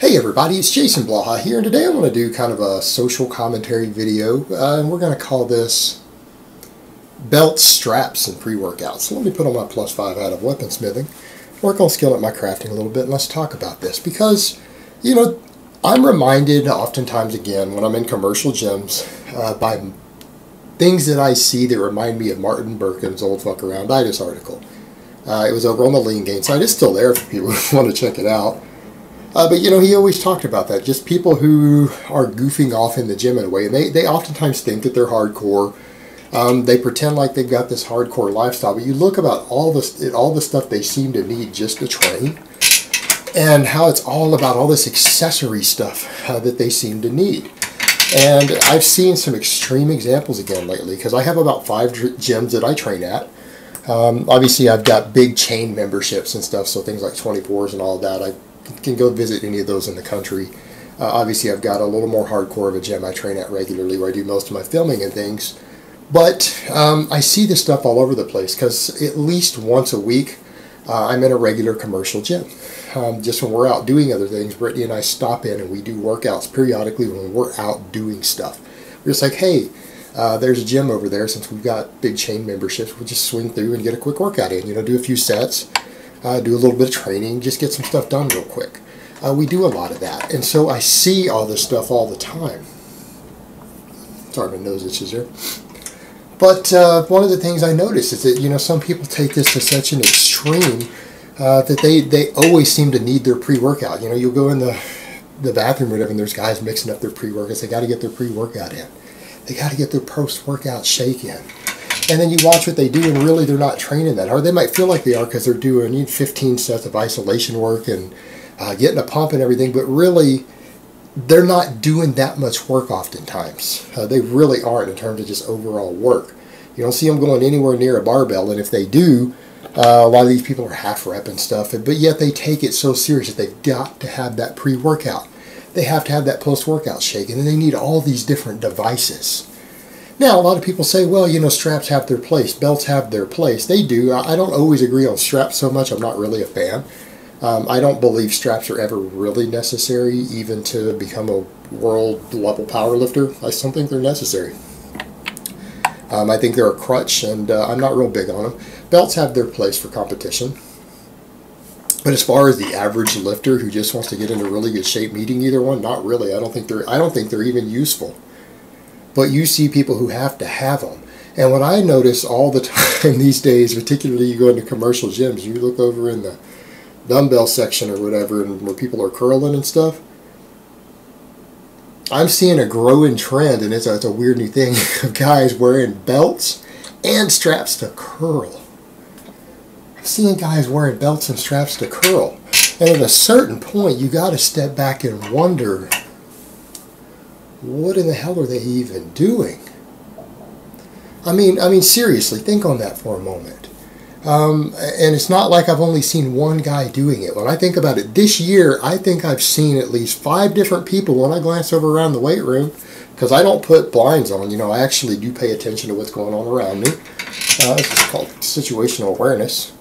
Hey everybody, it's Jason Blaha here, and today I want to do kind of a social commentary video, and we're going to call this Belts, Straps, and Pre-Workouts. So let me put on my +5 hat of weaponsmithing, work on skilling at my crafting a little bit, and let's talk about this. Because, you know, I'm reminded oftentimes again when I'm in commercial gyms by things that I see that remind me of Martin Birkin's old Fuck Arounditis article. It was over on the Lean Gain site. It's still there for people who want to check it out. But, you know, he always talked about that. Just people who are goofing off in the gym in a way. And they oftentimes think that they're hardcore. They pretend like they've got this hardcore lifestyle. But you look about all the stuff they seem to need just to train. And how it's all about all this accessory stuff that they seem to need. And I've seen some extreme examples again lately. Because I have about 5 gyms that I train at. Obviously, I've got big chain memberships and stuff. So things like 24s and all of that. I can go visit any of those in the country. Obviously, I've got a little more hardcore of a gym I train at regularly where I do most of my filming and things. But I see this stuff all over the place because at least once a week I'm in a regular commercial gym. Just when we're out doing other things, Brittany and I stop in and we do workouts periodically when we're out doing stuff. We're just like, hey, there's a gym over there. Since we've got big chain memberships, we'll just swing through and get a quick workout in. You know, do a few sets. Do a little bit of training, just get some stuff done real quick. We do a lot of that. And so I see all this stuff all the time. Sorry, my nose itches here. But one of the things I notice is that, you know, some people take this to such an extreme that they always seem to need their pre-workout. You know, you'll go in the bathroom or whatever, and there's guys mixing up their pre-workouts. They got to get their pre-workout in. They got to get their post-workout shake in. And then you watch what they do, and really they're not training that hard. They might feel like they are because they're doing 15 sets of isolation work and getting a pump and everything, but really they're not doing that much work oftentimes. They really aren't in terms of just overall work. You don't see them going anywhere near a barbell, and if they do, a lot of these people are half rep and stuff, but yet they take it so serious that they've got to have that pre-workout. They have to have that post-workout shake, and then they need all these different devices. Now, a lot of people say, well, you know, straps have their place, belts have their place. They do. I don't always agree on straps so much. I'm not really a fan. I don't believe straps are ever really necessary, even to become a world-level powerlifter. I still think they're necessary. I think they're a crutch, and I'm not real big on them. Belts have their place for competition. But as far as the average lifter who just wants to get into really good shape needing either one, not really. I don't think they're even useful. But you see people who have to have them. And what I notice all the time these days, particularly you go into commercial gyms, you look over in the dumbbell section or whatever, and where people are curling and stuff, I'm seeing a growing trend, and it's a weird new thing, of guys wearing belts and straps to curl. I'm seeing guys wearing belts and straps to curl. And at a certain point, you got to step back and wonder, what in the hell are they even doing? I mean, seriously, think on that for a moment. And it's not like I've only seen one guy doing it. When I think about it, this year, I think I've seen at least 5 different people when I glance over around the weight room, because I don't put blinds on. You know, I actually do pay attention to what's going on around me. This is called situational awareness.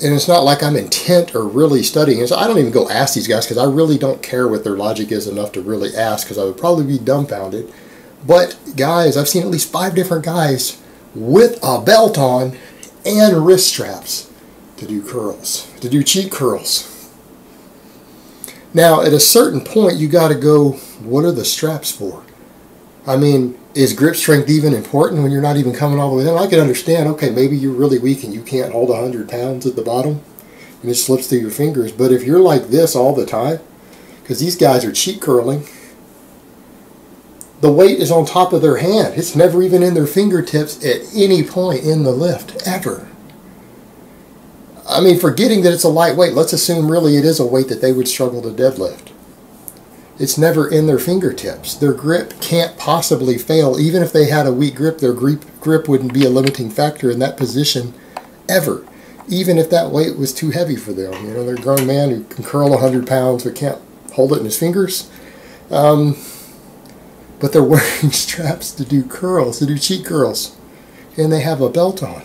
And it's not like I'm intent or really studying it. So I don't even go ask these guys because I really don't care what their logic is enough to really ask, because I would probably be dumbfounded. But guys, I've seen at least 5 different guys with a belt on and wrist straps to do curls, to do cheek curls. Now, at a certain point, you got to go, what are the straps for? I mean, is grip strength even important when you're not even coming all the way down? I can understand, okay, maybe you're really weak and you can't hold 100 pounds at the bottom and it slips through your fingers. But if you're like this all the time, because these guys are cheek curling, the weight is on top of their hand. It's never even in their fingertips at any point in the lift, ever. I mean, forgetting that it's a lightweight, let's assume really it is a weight that they would struggle to deadlift. It's never in their fingertips. Their grip can't possibly fail. Even if they had a weak grip, their grip wouldn't be a limiting factor in that position ever. Even if that weight was too heavy for them. You know, they're a grown man who can curl 100 pounds but can't hold it in his fingers. But they're wearing straps to do curls, to do cheek curls. And they have a belt on.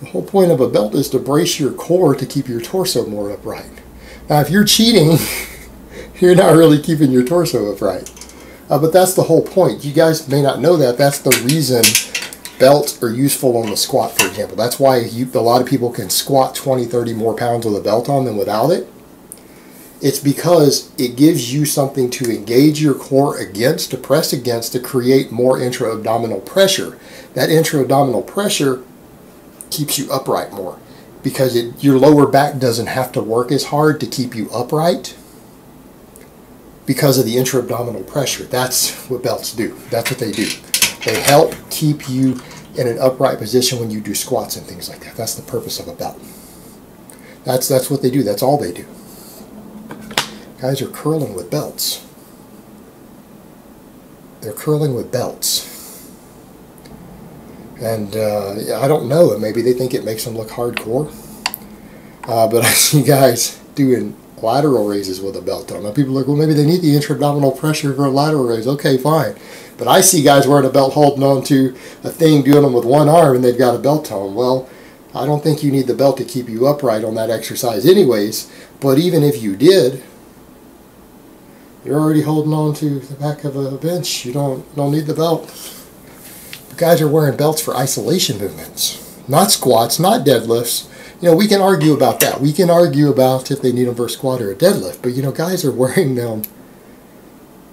The whole point of a belt is to brace your core to keep your torso more upright. Now, if you're cheating, you're not really keeping your torso upright. But that's the whole point. You guys may not know that. That's the reason belts are useful on the squat, for example. That's why a lot of people can squat 20, 30 more pounds with a belt on than without it. It's because it gives you something to engage your core against, to press against, to create more intra-abdominal pressure. That intra-abdominal pressure keeps you upright more because your lower back doesn't have to work as hard to keep you upright because of the intra-abdominal pressure. That's what belts do. That's what they do. They help keep you in an upright position when you do squats and things like that. That's the purpose of a belt. That's what they do. That's all they do. Guys are curling with belts. They're curling with belts. And I don't know. Maybe they think it makes them look hardcore. But I see guys doing lateral raises with a belt on. Now people are like, well, maybe they need the intra-abdominal pressure for a lateral raise. Okay, fine. But I see guys wearing a belt holding on to a thing, doing them with one arm, and they've got a belt on. Well, I don't think you need the belt to keep you upright on that exercise anyways. But even if you did, you're already holding on to the back of a bench. You don't need the belt. But guys are wearing belts for isolation movements, not squats, not deadlifts. You know, we can argue about that. We can argue about if they need them for a squat or a deadlift. But, you know, guys are wearing them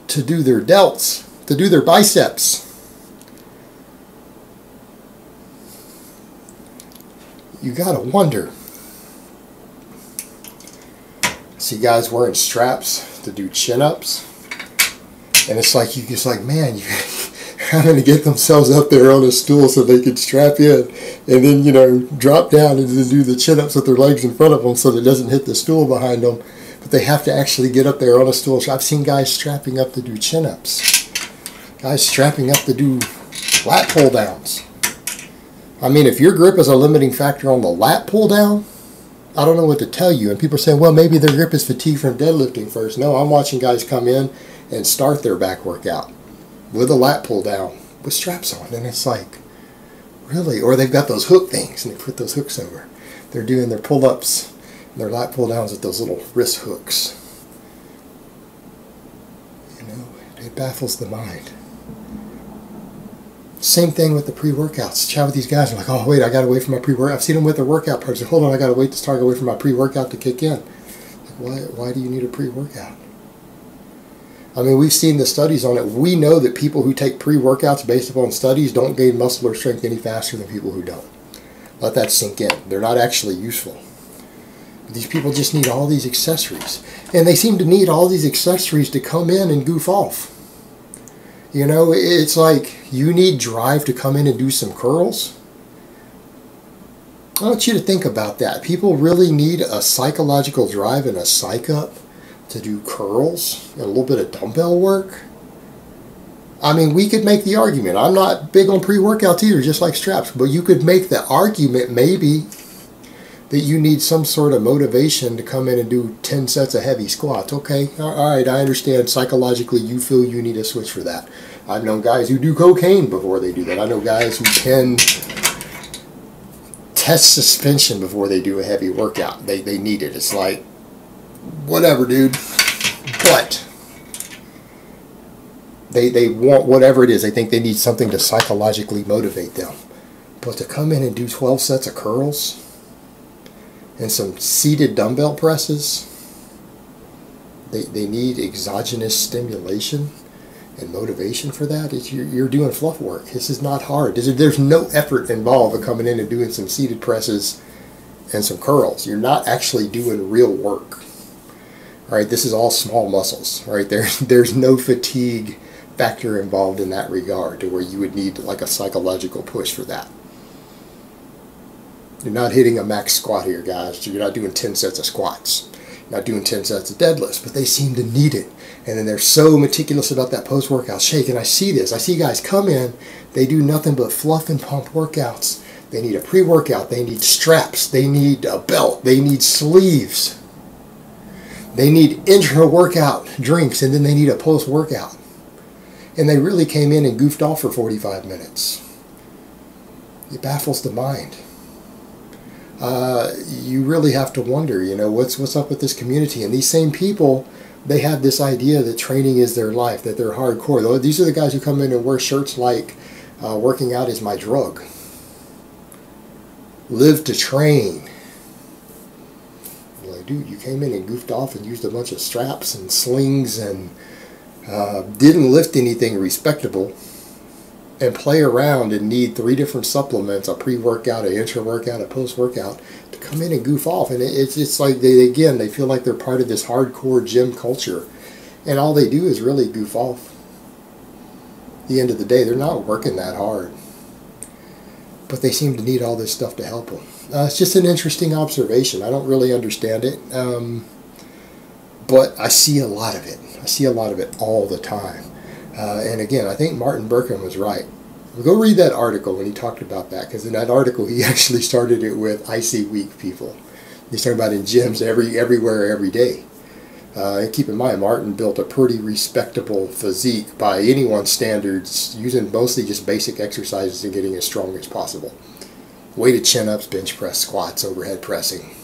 to do their delts, to do their biceps. You gotta wonder. See guys wearing straps to do chin-ups, and it's like you just like, man, you're having to get themselves up there on a stool so they can strap in, and then, you know, drop down and do the chin-ups with their legs in front of them so that it doesn't hit the stool behind them. But they have to actually get up there on a stool. I've seen guys strapping up to do chin-ups, guys strapping up to do lat pull downs. I mean, if your grip is a limiting factor on the lat pull down, I don't know what to tell you. And people are saying, well, maybe their grip is fatigued from deadlifting first. No, I'm watching guys come in and start their back workout with a lat pull down with straps on. And it's like, really? Or they've got those hook things and they put those hooks over. They're doing their pull-ups and their lat pull downs with those little wrist hooks. You know, it baffles the mind. Same thing with the pre-workouts. Chat with these guys. I'm like, oh, wait, I got to wait for my pre-workout. I've seen them with their workout parts. Hold on, I got to wait to start. Wait for my pre-workout to kick in. Like, why do you need a pre-workout? I mean, we've seen the studies on it. We know that people who take pre-workouts based upon studies don't gain muscle or strength any faster than people who don't. Let that sink in. They're not actually useful. These people just need all these accessories. And they seem to need all these accessories to come in and goof off. You know, it's like you need drive to come in and do some curls. I want you to think about that. People really need a psychological drive and a psych up to do curls and a little bit of dumbbell work. I mean, we could make the argument. I'm not big on pre-workouts either, just like straps. But you could make the argument maybe that you need some sort of motivation to come in and do 10 sets of heavy squats. Okay, all right, I understand psychologically you feel you need a switch for that. I've known guys who do cocaine before they do that. I know guys who can test suspension before they do a heavy workout. They need it. It's like, whatever, dude. But they want whatever it is. They think they need something to psychologically motivate them. But to come in and do 12 sets of curls and some seated dumbbell presses, they need exogenous stimulation and motivation for that. You're doing fluff work. This is not hard. There's no effort involved in coming in and doing some seated presses and some curls. You're not actually doing real work. All right, this is all small muscles. All right, there's no fatigue factor involved in that regard to where you would need like a psychological push for that. You're not hitting a max squat here, guys. You're not doing 10 sets of squats. You're not doing 10 sets of deadlifts, but they seem to need it. And then they're so meticulous about that post-workout shake. And I see this. I see guys come in, they do nothing but fluff and pump workouts. They need a pre-workout. They need straps. They need a belt. They need sleeves. They need intra-workout drinks, and then they need a post-workout. And they really came in and goofed off for 45 minutes. It baffles the mind. you really have to wonder, you know, what's up with this community. And these same people, they have this idea that training is their life, that they're hardcore. These are the guys who come in and wear shirts like working out is my drug. Live to train. Like, dude, you came in and goofed off and used a bunch of straps and slings and didn't lift anything respectable, and play around and need 3 different supplements, a pre-workout, an intra-workout, a post-workout, to come in and goof off. And it's like, they feel like they're part of this hardcore gym culture. And all they do is really goof off. At the end of the day, they're not working that hard. But they seem to need all this stuff to help them. It's just an interesting observation. I don't really understand it. But I see a lot of it. I see a lot of it all the time. And again, I think Martin Berkhan was right. Go read that article when he talked about that, because in that article he actually started it with "I see weak people." He's talking about in gyms everywhere, every day. And keep in mind, Martin built a pretty respectable physique by anyone's standards, using mostly just basic exercises and getting as strong as possible. Weighted chin-ups, bench press, squats, overhead pressing,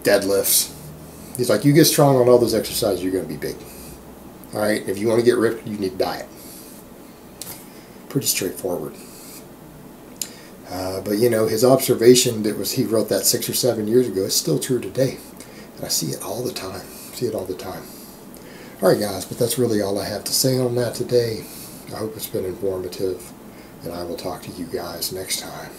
deadlifts. He's like, you get strong on all those exercises, you're going to be big. All right, if you want to get ripped, you need diet. Pretty straightforward. But you know, his observation that he wrote that 6 or 7 years ago is still true today. And I see it all the time. See it all the time. All right, guys, but that's really all I have to say on that today. I hope it's been informative, and I will talk to you guys next time.